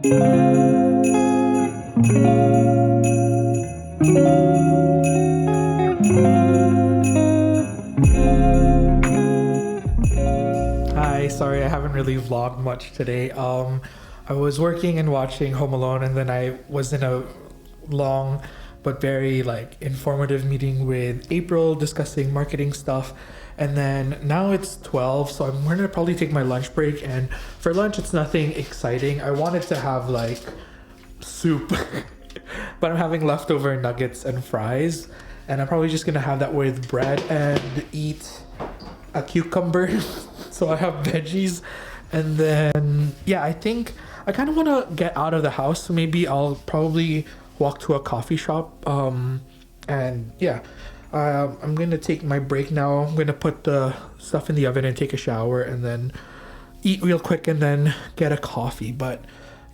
Hi, sorry I haven't really vlogged much today. I was working and watching Home Alone, and then I was in a long but very informative meeting with April discussing marketing stuff. And then now it's 12, so I'm gonna probably take my lunch break, and for lunch it's nothing exciting. I wanted to have soup but I'm having leftover nuggets and fries, and I'm probably just gonna have that with bread and eat a cucumber so I have veggies. And then I think I kind of want to get out of the house, so maybe I'll probably walk to a coffee shop. I'm gonna take my break now. I'm gonna put the stuff in the oven and take a shower, and then eat real quick, and then get a coffee. But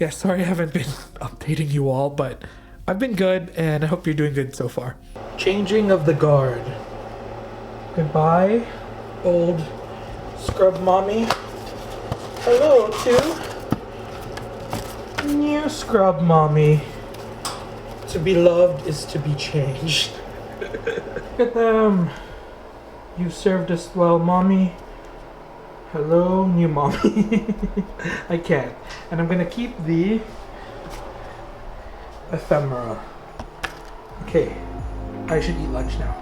yeah, sorry I haven't been updating you all, but I've been good, and I hope you're doing good so far. Changing of the guard. Goodbye, old scrub mommy. Hello to new scrub mommy. To be loved is to be changed. Look at them. You served us well, mommy. Hello, new mommy. I can't. And I'm gonna keep the ephemera. Okay, I should eat lunch now.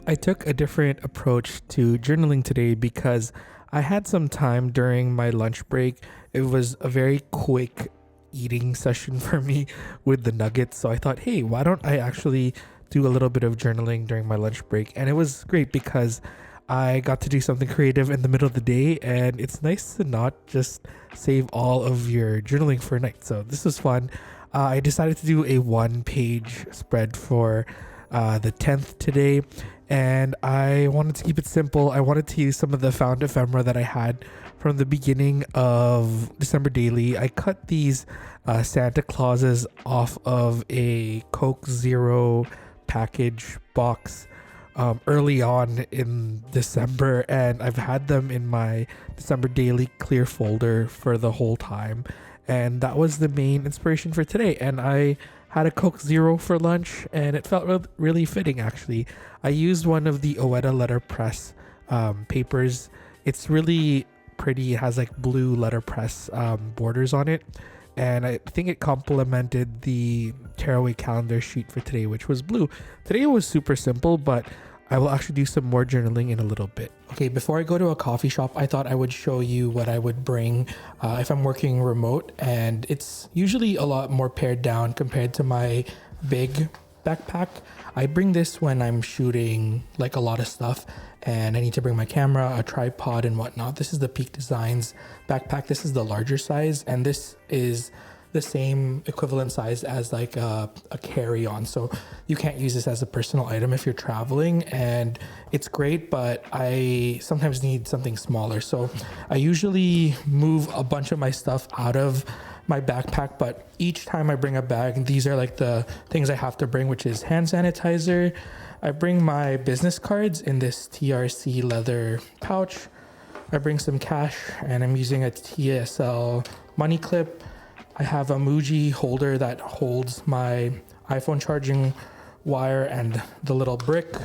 I took a different approach to journaling today because I had some time during my lunch break. It was a very quick eating session for me with the nuggets. So I thought, hey, why don't I actually do a little bit of journaling during my lunch break? And it was great because I got to do something creative in the middle of the day, and it's nice to not just save all of your journaling for a night. So this was fun. I decided to do a 1-page spread for the 10th today, and I wanted to keep it simple. I wanted to use some of the found ephemera that I had from the beginning of December Daily. I cut these Santa Clauses off of a Coke Zero package box early on in December, and I've had them in my December Daily clear folder for the whole time, and that was the main inspiration for today. And I had a Coke Zero for lunch, and it felt really fitting, actually. I used one of the Oetta letterpress papers. It's really pretty. It has blue letterpress borders on it, and I think it complemented the tearaway calendar sheet for today, which was blue. Today was super simple, but I will actually do some more journaling in a little bit. Okay, before I go to a coffee shop, I thought I would show you what I would bring if I'm working remote, and it's usually a lot more pared down compared to my big backpack. I bring this when I'm shooting a lot of stuff, and I need to bring my camera, a tripod, and whatnot. This is the Peak Designs backpack. This is the larger size, and this is the same equivalent size as a carry-on, so you can't use this as a personal item if you're traveling, and it's great, but I sometimes need something smaller. So I usually move a bunch of my stuff out of my backpack, but each time I bring a bag, these are the things I have to bring, which is hand sanitizer. I bring my business cards in this TRC leather pouch. I bring some cash, and I'm using a TSL money clip. I have a Muji holder that holds my iPhone charging wire and the little brick,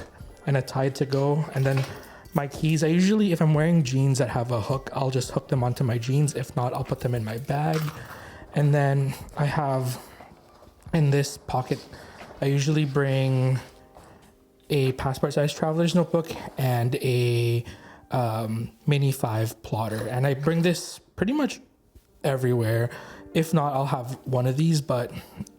and a Tide to go. And then my keys, I usually, if I'm wearing jeans that have a hook, I'll just hook them onto my jeans. If not, I'll put them in my bag. And then I have in this pocket, I usually bring a passport size traveler's notebook and a mini 5 plotter. And I bring this pretty much everywhere. If not, I'll have one of these, but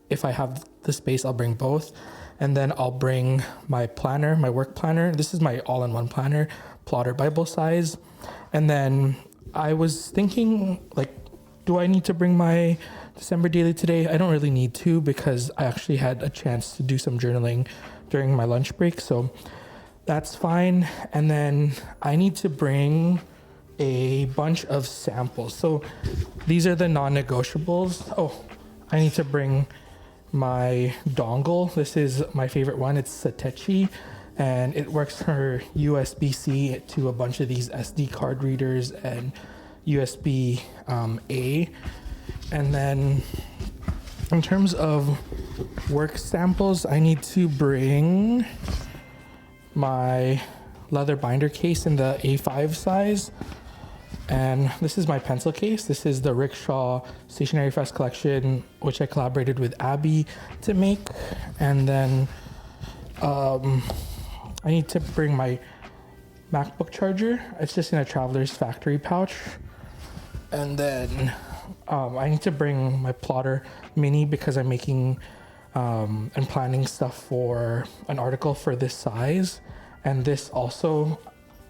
if I have the space, I'll bring both. And then I'll bring my planner, my work planner. This is my all-in-one planner, plotter Bible size. And then I was thinking, like, do I need to bring my December daily today? I don't really need to because I actually had a chance to do some journaling during my lunch break. So that's fine. And then I need to bring a bunch of samples. So these are the non-negotiables. Oh, I need to bring my dongle. This is my favorite one. It's Satechi, and it works for USB-C to a bunch of these SD card readers and USB A. And then in terms of work samples, I need to bring my leather binder case in the A5 size. And this is my pencil case. This is the Rickshaw Stationery Fest collection, which I collaborated with Abby to make. And then I need to bring my MacBook charger. It's just in a Traveler's Factory pouch. And then I need to bring my plotter mini because I'm making and planning stuff for an article for this size. And this also,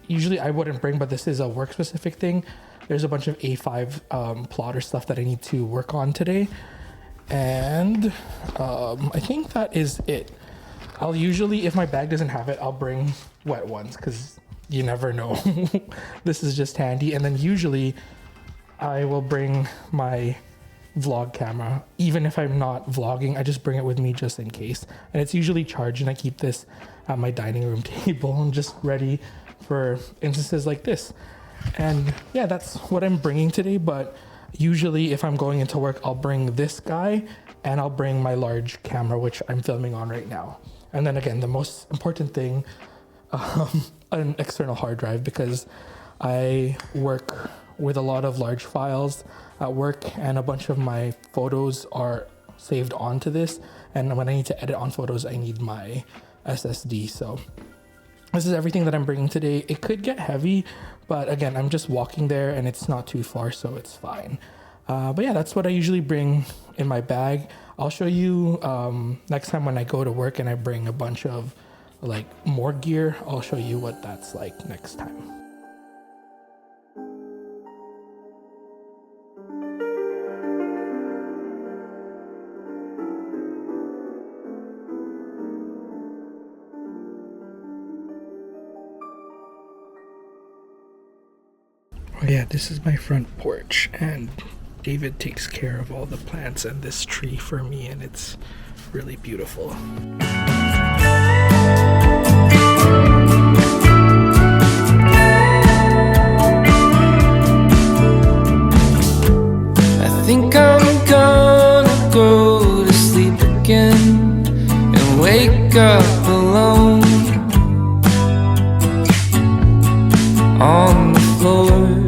usually I wouldn't bring, but this is a work specific thing. There's a bunch of A5 plotter stuff that I need to work on today. And I think that is it. I'll usually, if my bag doesn't have it, I'll bring wet ones because you never know. This is just handy. And then usually I will bring my vlog camera. Even if I'm not vlogging, I just bring it with me just in case. And it's usually charged, and I keep this at my dining room table and just ready for instances like this. And yeah, that's what I'm bringing today. But usually if I'm going into work, I'll bring this guy and I'll bring my large camera, which I'm filming on right now. And then again, the most important thing, an external hard drive, because I work with a lot of large files at work and a bunch of my photos are saved onto this. And when I need to edit on photos, I need my SSD. So this is everything that I'm bringing today. It could get heavy, but again, I'm just walking there and it's not too far, so it's fine. But yeah, that's what I usually bring in my bag. I'll show you next time when I go to work and I bring a bunch of like more gear. I'll show you what that's like next time. Oh yeah, this is my front porch, and David takes care of all the plants and this tree for me, and it's really beautiful. I think I'm gonna go to sleep again and wake up alone on the floor.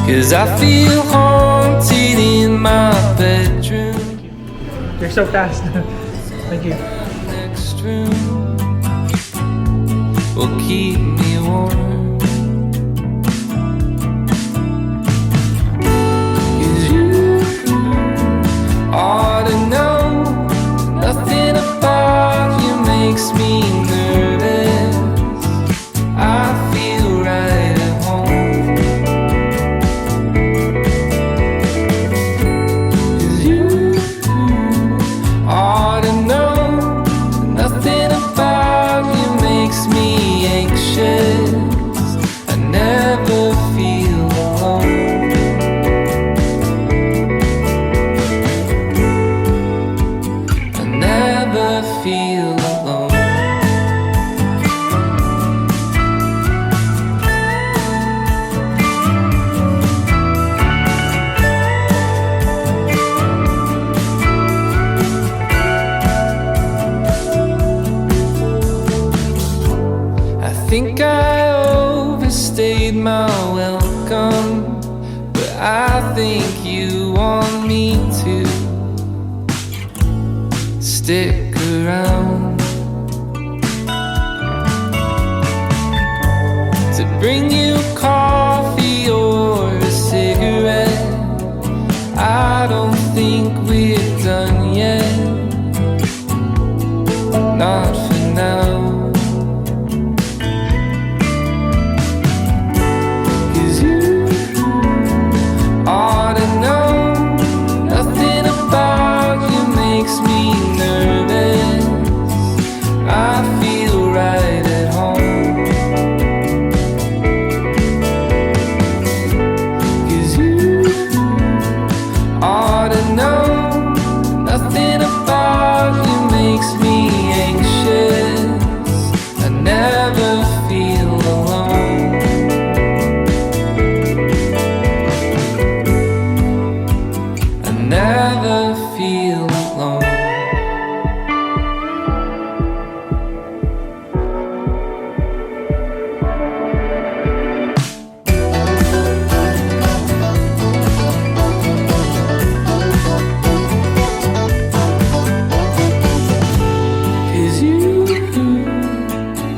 'Cause I feel haunted in my bedroom. You're so fast. Thank you. Next room will keep me warm. 'Cause you ought to know nothing about you makes me nervous. I feel right at home. I never feel alone. I never feel alone. I think I overstayed my welcome, but I think you want me to stick around, to bring you coffee or a cigarette. I don't think we're not for now. 'Cause you ought to know nothing about you makes me nervous. I feel right at home. 'Cause you ought to know nothing about you makes me anxious. I never feel alone. I never feel alone.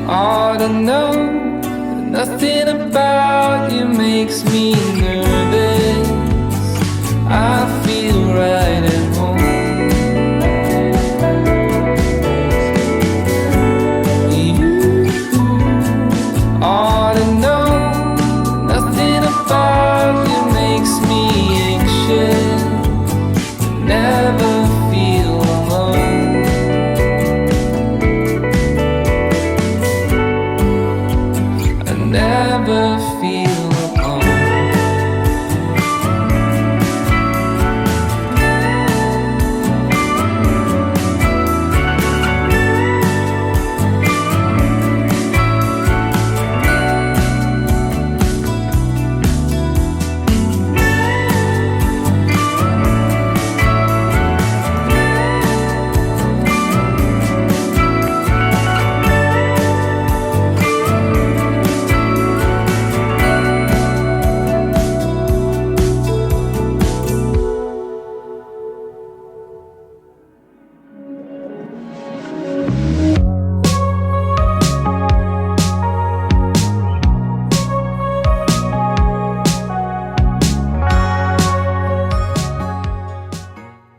Ought to know that nothing about you makes me nervous. I feel right at home. You ought to know nothing about you makes me anxious. Never feel alone. Never feel alone.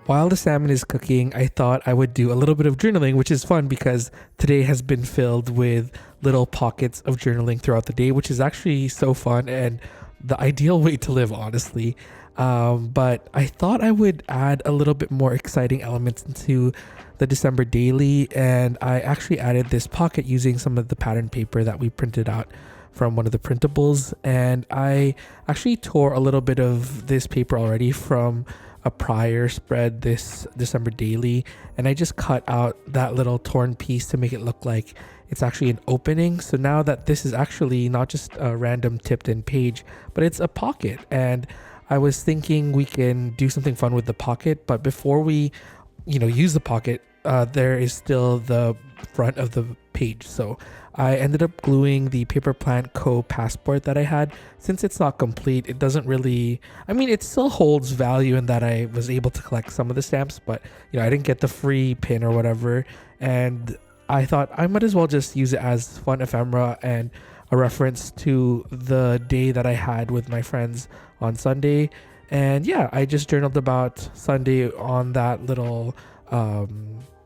While the salmon is cooking, I thought I would do a little bit of journaling, which is fun because today has been filled with little pockets of journaling throughout the day, which is actually so fun and the ideal way to live, honestly. But I thought I would add a little bit more exciting elements into the December daily, and I actually added this pocket using some of the pattern paper that we printed out from one of the printables. And I actually tore a little bit of this paper already from a prior spread this December daily, and I just cut out that little torn piece to make it look like it's actually an opening. So now that this is actually not just a random tipped in page, but it's a pocket, and I was thinking we can do something fun with the pocket. But before we use the pocket, there is still the front of the page. So I ended up gluing the Paper Plant Co. passport that I had. Since it's not complete, it doesn't really, it still holds value in that I was able to collect some of the stamps, but I didn't get the free pin or whatever. And I thought I might as well just use it as fun ephemera and a reference to the day that I had with my friends on Sunday. And yeah, I just journaled about Sunday on that little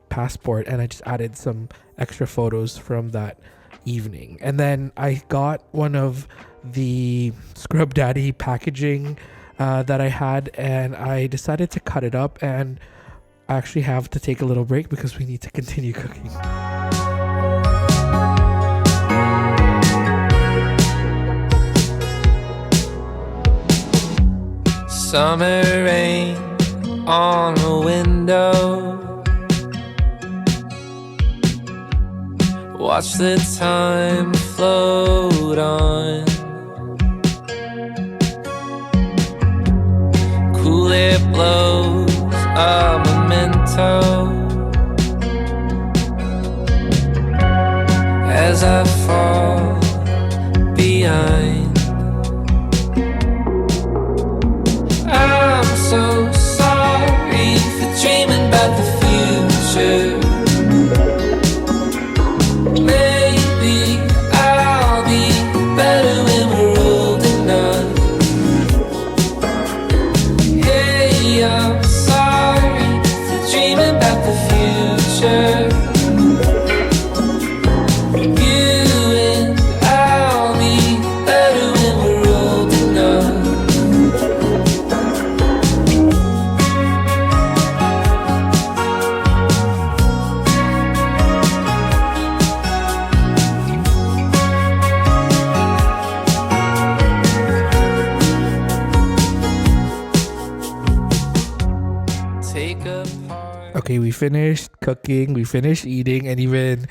passport, and I just added some extra photos from that evening. And then I got one of the Scrub Daddy packaging that I had, and I decided to cut it up, and I actually have to take a little break because we need to continue cooking. Summer rain on the window. Watch the time float on. Cool air blows a memento as I fall behind. I'm so sorry for dreaming about the future. Maybe I'll be better when we're old enough. Hey, I'm sorry for dreaming about the future. okay, we finished cooking, we finished eating, and even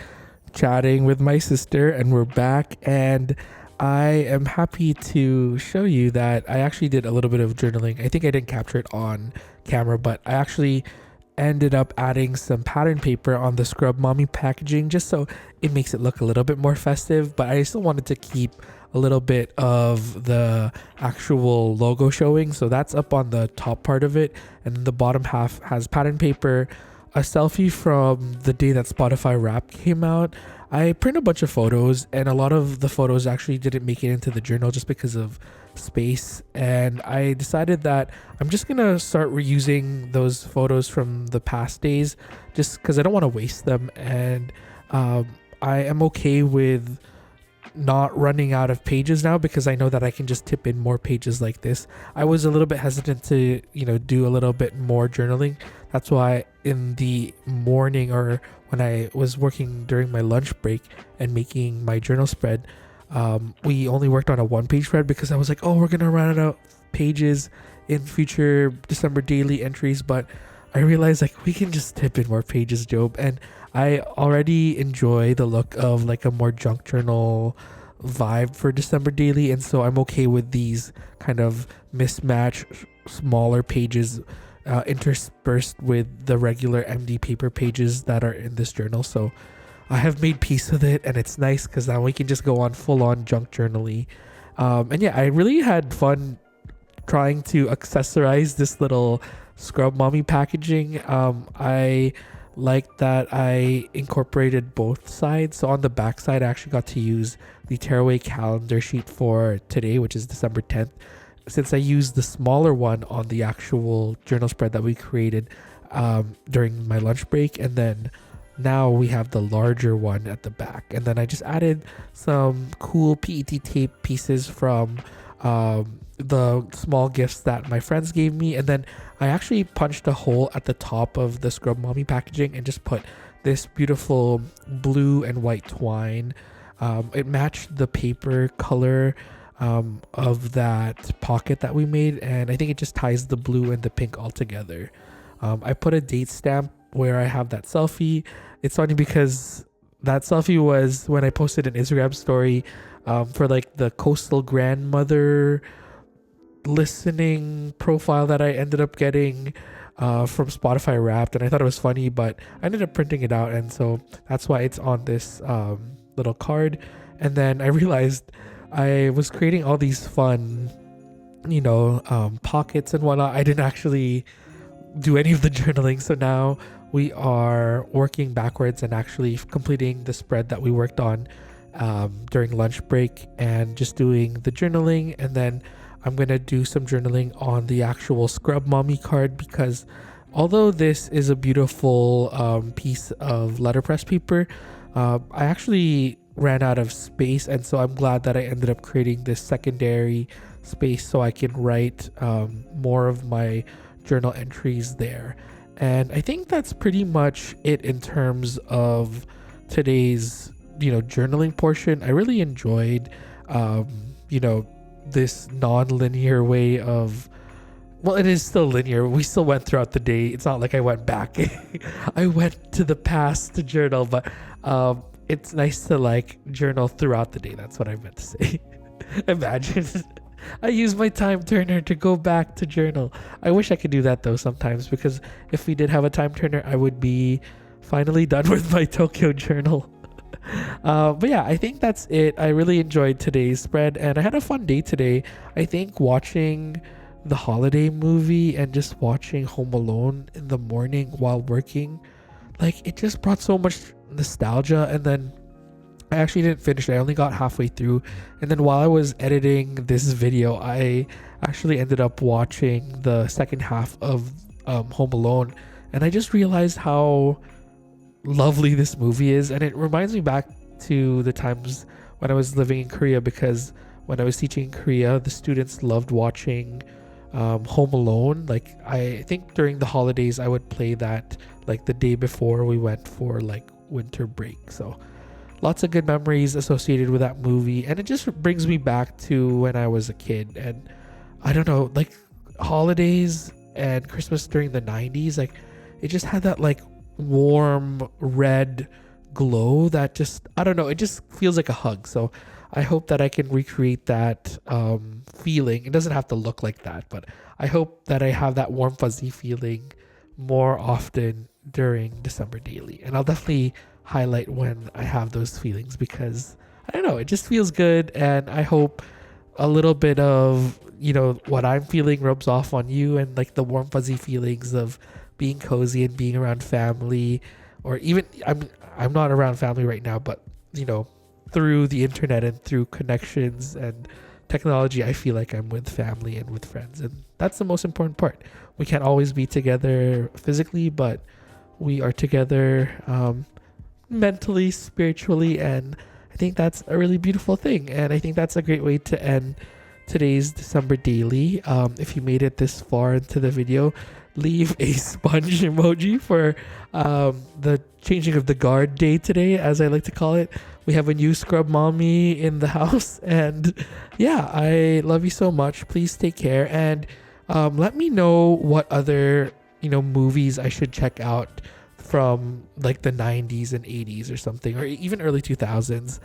chatting with my sister, and we're back. And I am happy to show you that I actually did a little bit of journaling. I think I didn't capture it on camera, but I actually ended up adding some pattern paper on the Scrub Mommy packaging just so it makes it look a little bit more festive, but I still wanted to keep a little bit of the actual logo showing. So that's up on the top part of it, and then the bottom half has pattern paper, a selfie from the day that Spotify Wrapped came out. I printed a bunch of photos, and a lot of the photos actually didn't make it into the journal just because of space. And I decided that I'm just gonna start reusing those photos from the past days just because I don't want to waste them. And I am okay with not running out of pages now because I know that I can just tip in more pages like this. I was a little bit hesitant to, do a little bit more journaling. That's why in the morning, or when I was working during my lunch break and making my journal spread, we only worked on a 1-page spread because I was like, oh, we're gonna run out of pages in future December daily entries. But I realized like we can just tip in more pages, Job. And I already enjoy the look of like a more junk journal vibe for December daily, and so I'm okay with these kind of mismatched smaller pages interspersed with the regular MD paper pages that are in this journal. So I have made peace with it, and it's nice because now we can just go on full on junk journaling. And yeah, I really had fun trying to accessorize this little Scrub Mommy packaging. I like that I incorporated both sides. So on the back side, I actually got to use the tearaway calendar sheet for today, which is December 10th, since I used the smaller one on the actual journal spread that we created during my lunch break. And then now we have the larger one at the back. And then I just added some cool PET tape pieces from the small gifts that my friends gave me. And then I actually punched a hole at the top of the Scrub Mommy packaging and just put this beautiful blue and white twine. It matched the paper color of that pocket that we made, and I think it just ties the blue and the pink all together. I put a date stamp where I have that selfie. It's funny because that selfie was when I posted an Instagram story for like the coastal grandmother listening profile that I ended up getting from Spotify Wrapped, and I thought it was funny, but I ended up printing it out, and so that's why it's on this little card. And then I realized I was creating all these fun pockets and whatnot. I didn't actually do any of the journaling, so now we are working backwards and actually completing the spread that we worked on during lunch break and just doing the journaling. And then I'm gonna do some journaling on the actual Scrub Mommy card, because although this is a beautiful piece of letterpress paper, I actually ran out of space, and so I'm glad that I ended up creating this secondary space so I can write more of my journal entries there. And I think that's pretty much it in terms of today's journaling portion. I really enjoyed this non-linear way of, well, it is still linear. We still went throughout the day. It's not like I went back. I went to the past to journal, but it's nice to like journal throughout the day. That's what I meant to say. Imagine I use my time turner to go back to journal. I wish I could do that though sometimes, because if we did have a time turner, I would be finally done with my Tokyo journal. But yeah, I think that's it. I really enjoyed today's spread, and I had a fun day today. I think watching the holiday movie and just watching Home Alone in the morning while working, like, it just brought so much nostalgia. And then I actually didn't finish it. I only got halfway through, and then while I was editing this video, I actually ended up watching the second half of Home Alone, and I just realized how lovely this movie is. And it reminds me back to the times when I was living in Korea, because when I was teaching in Korea, the students loved watching Home Alone. Like, I think during the holidays I would play that like the day before we went for like winter break. So lots of good memories associated with that movie, and it just brings me back to when I was a kid. And I don't know, like holidays and Christmas during the 90s, like it just had that like warm red glow that just, I don't know, it just feels like a hug. So I hope that I can recreate that feeling. It doesn't have to look like that, but I hope that I have that warm fuzzy feeling more often during December Daily. And I'll definitely highlight when I have those feelings, because I don't know, it just feels good. And I hope a little bit of, what I'm feeling rubs off on you, and like the warm fuzzy feelings of being cozy and being around family. Or even I'm not around family right now, but through the internet and through connections and technology, I feel like I'm with family and with friends, and that's the most important part. We can't always be together physically, but we are together mentally, spiritually, and I think that's a really beautiful thing. And I think that's a great way to end today's December Daily. If you made it this far into the video, leave a sponge emoji for the changing of the guard day today, as I like to call it. We have a new scrub mommy in the house, and yeah, I love you so much. Please take care, and let me know what other movies I should check out from like the 90s and 80s or something, or even early 2000s,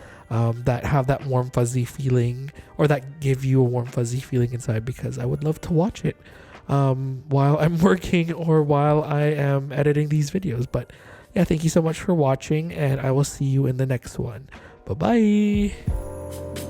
that have that warm fuzzy feeling, or that give you a warm fuzzy feeling inside, because I would love to watch it while I'm working or while I am editing these videos. But yeah, thank you so much for watching, and I will see you in the next one. Bye bye.